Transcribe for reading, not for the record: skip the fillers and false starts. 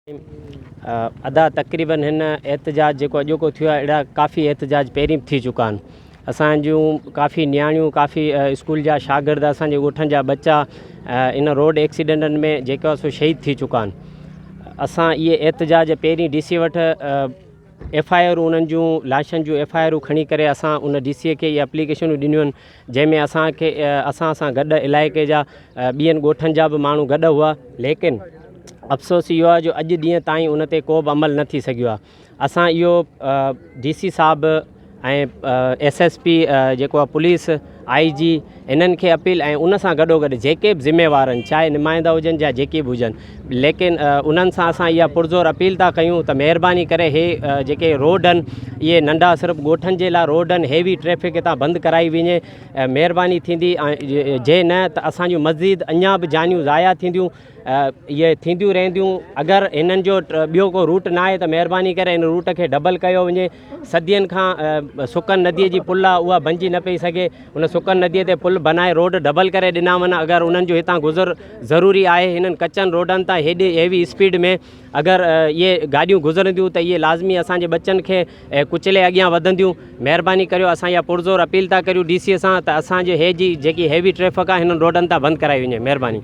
अदा तक़रीबन हिन एहतजाज जो अॼोको थियो आहे, अहिड़ा काफ़ी एहतजाज पहिरीं थी चुका आहिनि। असांजूं काफ़ी न्याणियूं, काफ़ी स्कूल जा शागिर्द, असांजे ॻोठनि जा बच्चा इन रोड एक्सीडेंटनि में जेको आहे सो शहीद थी चुका आहिनि। असां इहे एहतजाज पहिरीं DC वटि FIR उन्हनि जूं लाशनि जूं FIR खणी करे असां उन DC खे इहे एप्लीकेशनूं ॾिनियूं आहिनि, जंहिंमें असां सां गॾु इलाइक़े जा ॿियनि ॻोठनि जा बि माण्हू गॾु हुआ। लेकिन अफ़सोस इहो आहे जो अॼु ॾींहं ताईं उन ते को बि अमल न थी सघियो आहे। असां इहो DC साहिबु ऐं SSP जेको आहे पुलिस IG इन्हनि खे अपील ऐं उन सां गॾोगॾु जेके बि ज़िम्मेवार आहिनि, चाहे नुमाइंदा हुजनि या जेके बि हुजनि, लेकिन उन्हनि सां असां इहा पुरज़ोर अपील था कयूं त महिरबानी करे हे जेके रोड आहिनि, इहे नंढा सिर्फ़ु ॻोठनि जे लाइ रोड आहिनि, हेवी ट्रैफ़िक हितां बंदि कराई वञे, महिरबानी थींदी। ऐं जे न त असांजूं मज़ीद अञा बि जानियूं ज़ाया थींदियूं, इहे थींदियूं रहंदियूं। अगरि हिननि जो ॿियो को रूट न आहे त महिरबानी करे हिन रूट खे डबल कयो वञे। सदियनि खां सुकन नदीअ जी पुल आहे, उहा बणिजी न पई सघे। उन सुकन नदीअ ते पुल बनाए रोड डबल करे ॾिना वञनि। अगरि उन्हनि जो हितां गुज़र ज़रूरी आहे, हिननि कचनि रोडनि तां हेॾे हेवी स्पीड में अगरि इहे गाॾियूं गुज़रंदियूं त इहे लाज़मी असांजे बच्चनि खे कुचले अॻियां वधंदियूं। महिरबानी करियो, असां इहा पुरज़ोर अपील था करियूं DC सां त असांजे हे जी जेकी हेवी ट्रैफ़िक आहे हिननि रोडनि तां बंदि कराई वञे। महिरबानी।